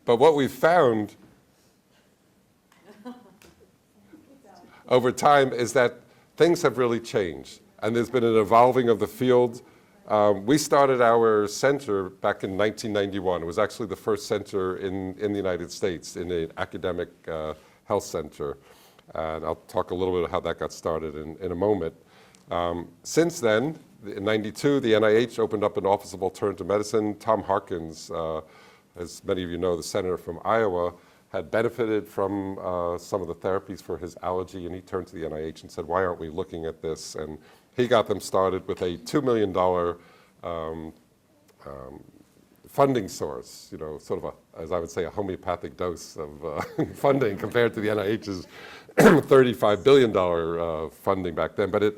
But what we've found over time is that things have really changed, and there's been an evolving of the field. We started our center back in 1991. It was actually the first center in the United States, in an academic health center. And I'll talk a little bit about how that got started in a moment. Since then, in '92, the NIH opened up an Office of Alternative Medicine. Tom Harkins, as many of you know, the senator from Iowa, had benefited from some of the therapies for his allergy, and he turned to the NIH and said, why aren't we looking at this? And he got them started with a $2 million funding source, you know, sort of as I would say, a homeopathic dose of funding compared to the NIH's $35 billion funding back then. But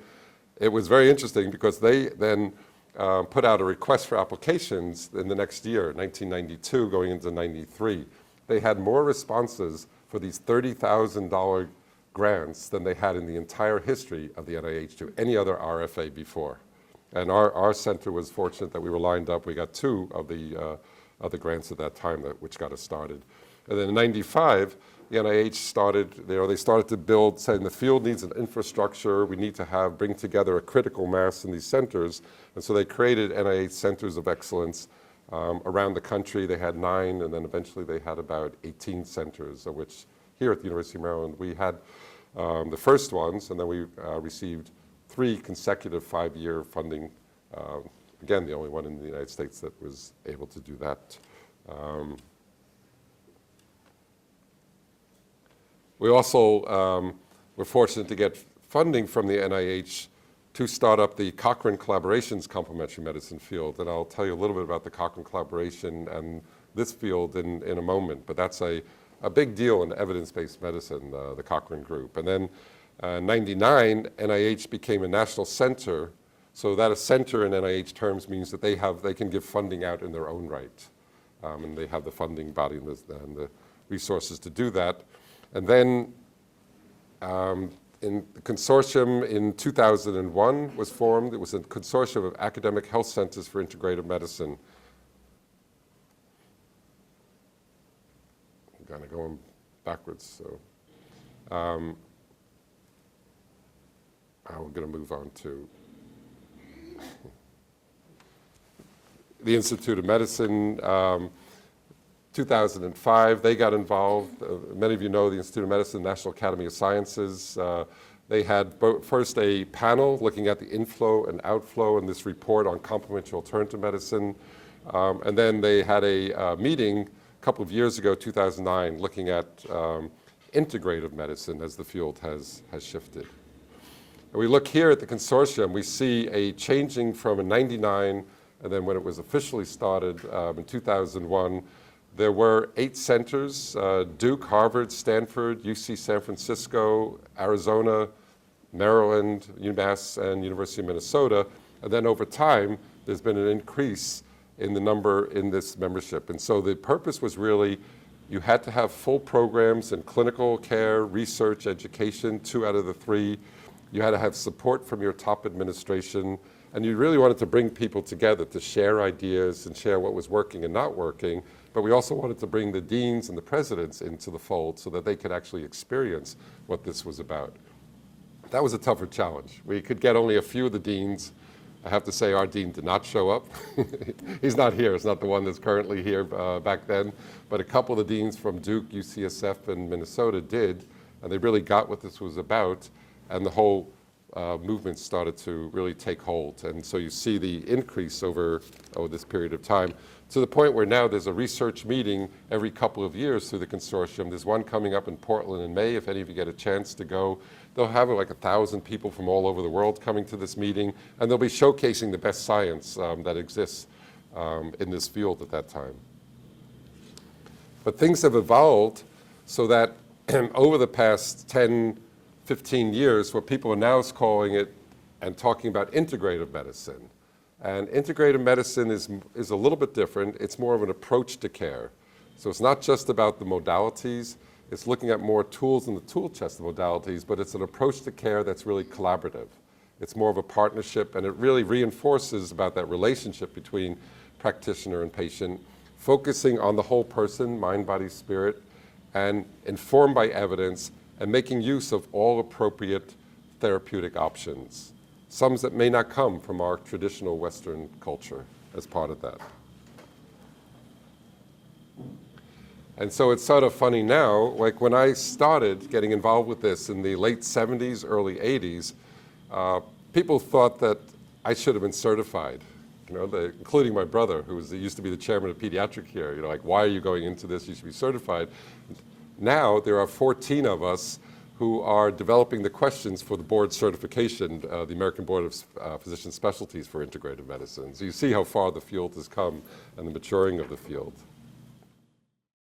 it was very interesting because they then put out a request for applications in the next year, 1992, going into '93. They had more responses for these $30,000 grants than they had in the entire history of the NIH to any other RFA before. And our center was fortunate that we were lined up. We got 2 of the grants at that time which got us started. And then in '95, the NIH started, they started to build, saying the field needs an infrastructure. We need to bring together a critical mass in these centers. And so they created NIH Centers of Excellence around the country. They had 9, and then eventually they had about 18 centers, of which here at the University of Maryland, we had the first ones, and then we received 3 consecutive 5-year funding. Again, the only one in the United States that was able to do that. We also were fortunate to get funding from the NIH to start up the Cochrane Collaboration's complementary medicine field. And I'll tell you a little bit about the Cochrane Collaboration and this field in a moment. But that's a big deal in evidence-based medicine, the Cochrane Group. And then in '99, NIH became a national center. So that a center in NIH terms means that they can give funding out in their own right. And they have the funding body and the resources to do that. And then in the consortium in 2001 was formed. It was a consortium of academic health centers for integrative medicine. I'm kind of going backwards, so I'm going to move on to the Institute of Medicine. 2005, they got involved. Many of you know the Institute of Medicine, National Academy of Sciences. They had first a panel looking at the inflow and outflow in this report on complementary alternative medicine. And then they had a meeting a couple of years ago, 2009, looking at integrative medicine as the field has shifted. And we look here at the consortium, we see a changing from a '99, and then when it was officially started in 2001, there were 8 centers, Duke, Harvard, Stanford, UC San Francisco, Arizona, Maryland, UMass, and University of Minnesota. And then over time, there's been an increase in the number in this membership. And so the purpose was really, you had to have full programs in clinical care, research, education, 2 out of the 3. You had to have support from your top administration. And you really wanted to bring people together to share ideas and share what was working and not working. But we also wanted to bring the deans and the presidents into the fold so that they could actually experience what this was about. That was a tougher challenge. We could get only a few of the deans. I have to say our dean did not show up. He's not here. It's not the one that's currently here back then. But a couple of the deans from Duke, UCSF, and Minnesota did. And they really got what this was about. And the whole movement started to really take hold. And so you see the increase over this period of time, to the point where now there's a research meeting every couple of years through the consortium. There's one coming up in Portland in May. If any of you get a chance to go, they'll have like 1,000 people from all over the world coming to this meeting, and they'll be showcasing the best science that exists in this field at that time. But things have evolved so that over the past 10, 15 years, what people are now calling it and talking about integrative medicine. And integrative medicine is a little bit different. It's more of an approach to care. So it's not just about the modalities. It's looking at more tools in the tool chest of modalities, but it's an approach to care that's really collaborative. It's more of a partnership, and it really reinforces about that relationship between practitioner and patient, focusing on the whole person, mind, body, spirit, and informed by evidence, and making use of all appropriate therapeutic options, some that may not come from our traditional Western culture as part of that. And so it's sort of funny now, like when I started getting involved with this in the late 70s, early 80s, people thought that I should have been certified, including my brother, who used to be the chairman of pediatric care. Like, why are you going into this? You should be certified. Now there are 14 of us who are developing the questions for the board certification, the American Board of Physician Specialties for Integrative Medicine. So you see how far the field has come and the maturing of the field.